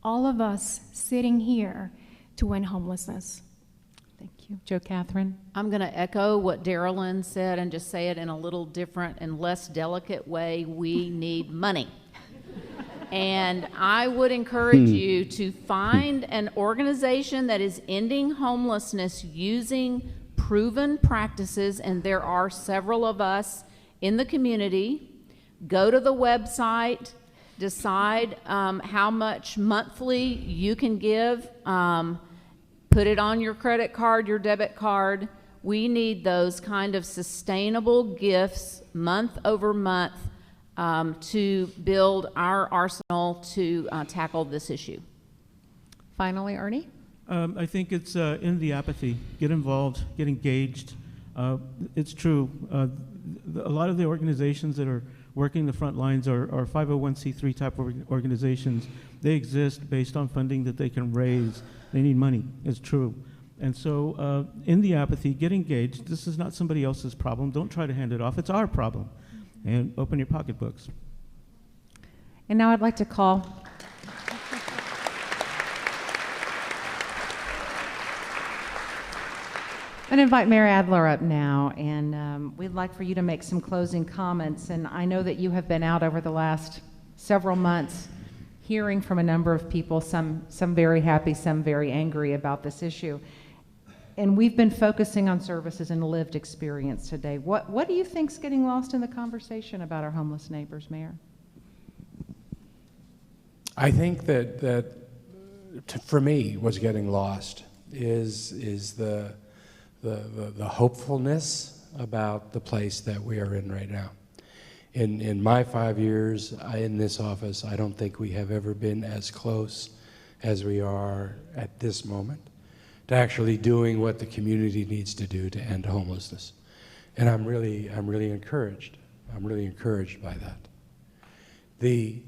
all of us sitting here, to end homelessness. Thank you. Joe Kathryn. I'm going to echo what Darilynn said and just say it in a little different and less delicate way. We need money. And I would encourage you to find an organization that is ending homelessness using proven practices, and there are several of us in the community. Go to the website, decide how much monthly you can give, put it on your credit card, your debit card. We need those kind of sustainable gifts month over month to build our arsenal to tackle this issue. Finally, Ernie? I think it's in the apathy. Get involved, get engaged. It's true. A lot of the organizations that are working the front lines are 501c3 type of organizations. They exist based on funding that they can raise. They need money. It's true. And so in the apathy, get engaged. This is not somebody else's problem. Don't try to hand it off. It's our problem. And open your pocketbooks. And now I'd like to call and invite Mayor Adler up now, and we'd like for you to make some closing comments. And I know that you have been out over the last several months hearing from a number of people, some very happy, some very angry about this issue. And we've been focusing on services and lived experience today. What do you think's getting lost in the conversation about our homeless neighbors, Mayor? I think that for me, what's getting lost is the hopefulness about the place that we are in right now. In my 5 years in this office, I don't think we have ever been as close as we are at this moment to actually doing what the community needs to do to end homelessness. And I'm really encouraged. I'm really encouraged by that. The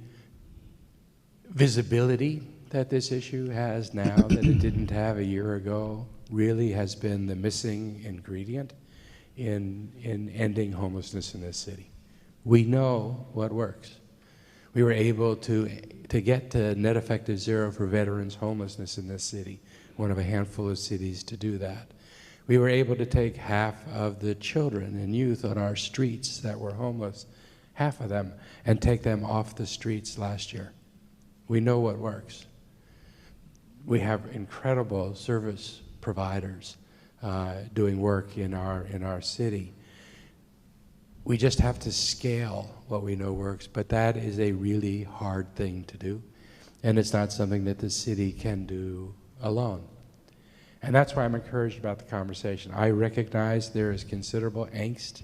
visibility that this issue has now that it didn't have a year ago really has been the missing ingredient in ending homelessness in this city. We know what works. We were able to get to net effective zero for veterans homelessness in this city, one of a handful of cities to do that. We were able to take half of the children and youth on our streets that were homeless, half of them, and take them off the streets last year. We know what works. We have incredible service providers doing work in our city. We just have to scale what we know works, but that is a really hard thing to do, and it's not something that the city can do alone. And that's why I'm encouraged about the conversation. I recognize there is considerable angst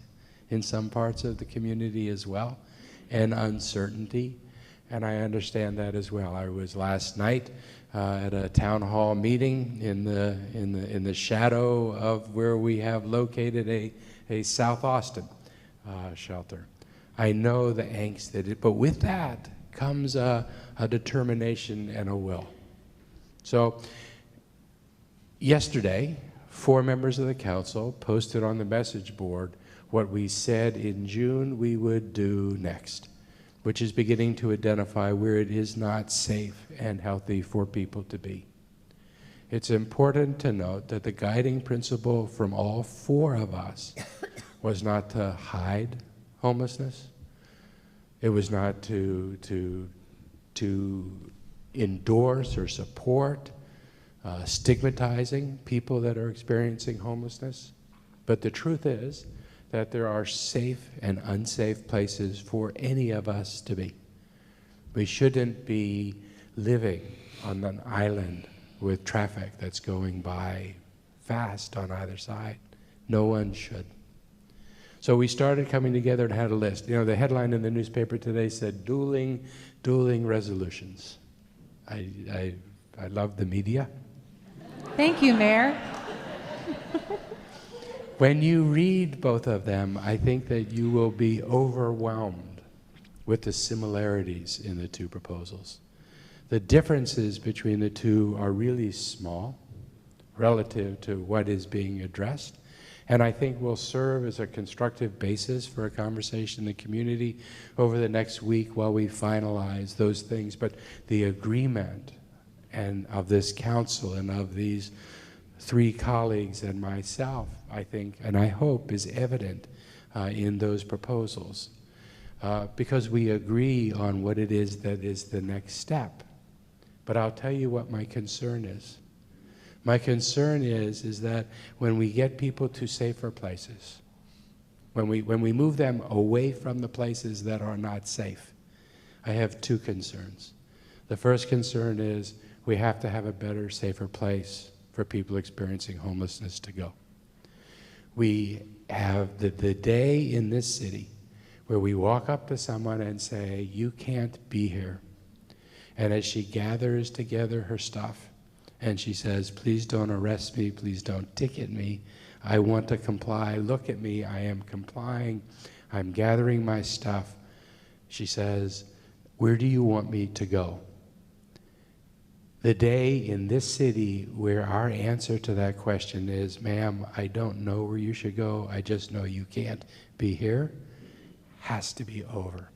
in some parts of the community as well, and uncertainty, and I understand that as well. I was last night at a town hall meeting in the shadow of where we have located a South Austin shelter. I know the angst but with that comes a determination and a will. So yesterday, 4 members of the council posted on the message board what we said in June we would do next, which is beginning to identify where it is not safe and healthy for people to be. It's important to note that the guiding principle from all 4 of us was not to hide homelessness. It was not to endorse or support stigmatizing people that are experiencing homelessness. But the truth is that there are safe and unsafe places for any of us to be. We shouldn't be living on an island with traffic that's going by fast on either side. No one should. So we started coming together and had a list. You know, the headline in the newspaper today said, dueling resolutions. I love the media. Thank you, Mayor. When you read both of them, I think that you will be overwhelmed with the similarities in the 2 proposals. The differences between the 2 are really small relative to what is being addressed, and I think will serve as a constructive basis for a conversation in the community over the next week while we finalize those things. But the agreement of this council and of these 3 colleagues and myself, I think, and I hope, is evident in those proposals because we agree on what it is that is the next step. But I'll tell you what my concern is. My concern is that when we get people to safer places, when we move them away from the places that are not safe, I have 2 concerns. The first concern is we have to have a better, safer place for people experiencing homelessness to go. We have the day in this city where we walk up to someone and say, you can't be here. And as she gathers together her stuff and she says, please don't arrest me, please don't ticket me, I want to comply, look at me, I am complying, I'm gathering my stuff. She says, where do you want me to go? The day in this city where our answer to that question is, ma'am, I don't know where you should go, I just know you can't be here, has to be over.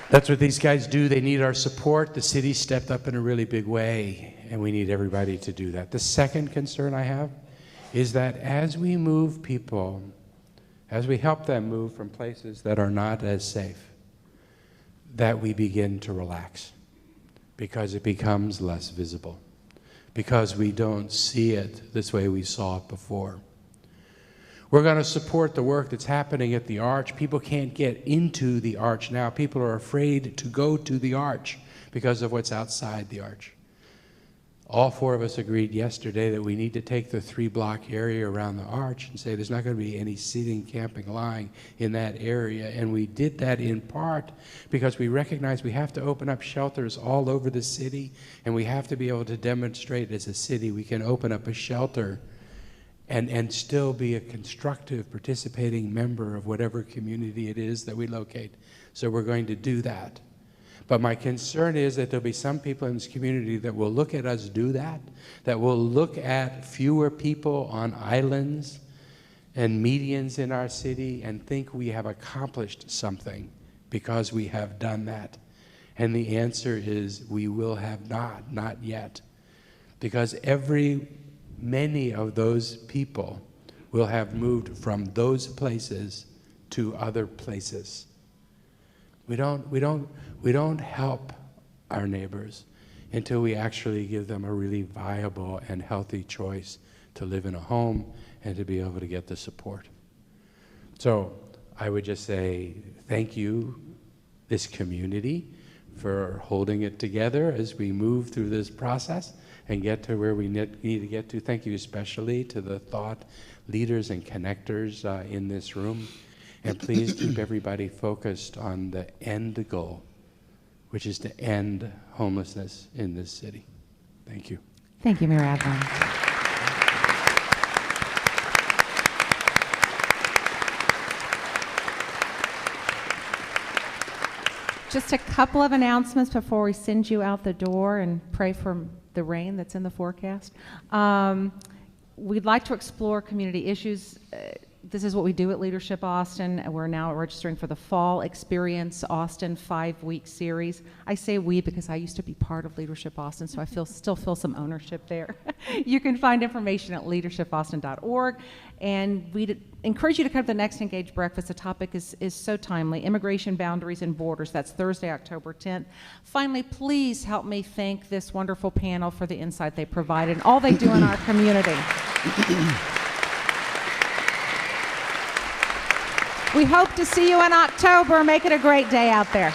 That's what these guys do. They need our support. The city stepped up in a really big way, and we need everybody to do that. The second concern I have is that as we move people, as we help them move from places that are not as safe, that we begin to relax because it becomes less visible, because we don't see it this way we saw it before. We're going to support the work that's happening at the Arch. People can't get into the Arch now. People are afraid to go to the Arch because of what's outside the Arch. All 4 of us agreed yesterday that we need to take the 3-block area around the Arch and say there's not going to be any seating, camping, lying in that area. And we did that in part because we recognize we have to open up shelters all over the city, and we have to be able to demonstrate as a city we can open up a shelter and still be a constructive, participating member of whatever community it is that we locate. So we're going to do that. But my concern is that there'll be some people in this community that will look at us do that, that will look at fewer people on islands and medians in our city and think we have accomplished something because we have done that. And the answer is we will have not yet. Because many of those people will have moved from those places to other places. We don't help our neighbors until we actually give them a really viable and healthy choice to live in a home and to be able to get the support. So I would just say thank you, this community, for holding it together as we move through this process and get to where we need to get to. Thank you especially to the thought leaders and connectors in this room. And please keep everybody focused on the end goal, which is to end homelessness in this city. Thank you. Thank you, Mayor Adler. Just a couple of announcements before we send you out the door and pray for the rain that's in the forecast. We'd like to explore community issues. This is what we do at Leadership Austin. We're now registering for the Fall Experience Austin 5-week series. I say we because I used to be part of Leadership Austin, so I still feel some ownership there. You can find information at leadershipaustin.org. And we'd encourage you to come to the next Engage Breakfast. The topic is so timely: immigration, boundaries, and borders. That's Thursday, October 10th. Finally, please help me thank this wonderful panel for the insight they provide and all they do in our community. We hope to see you in October. Make it a great day out there.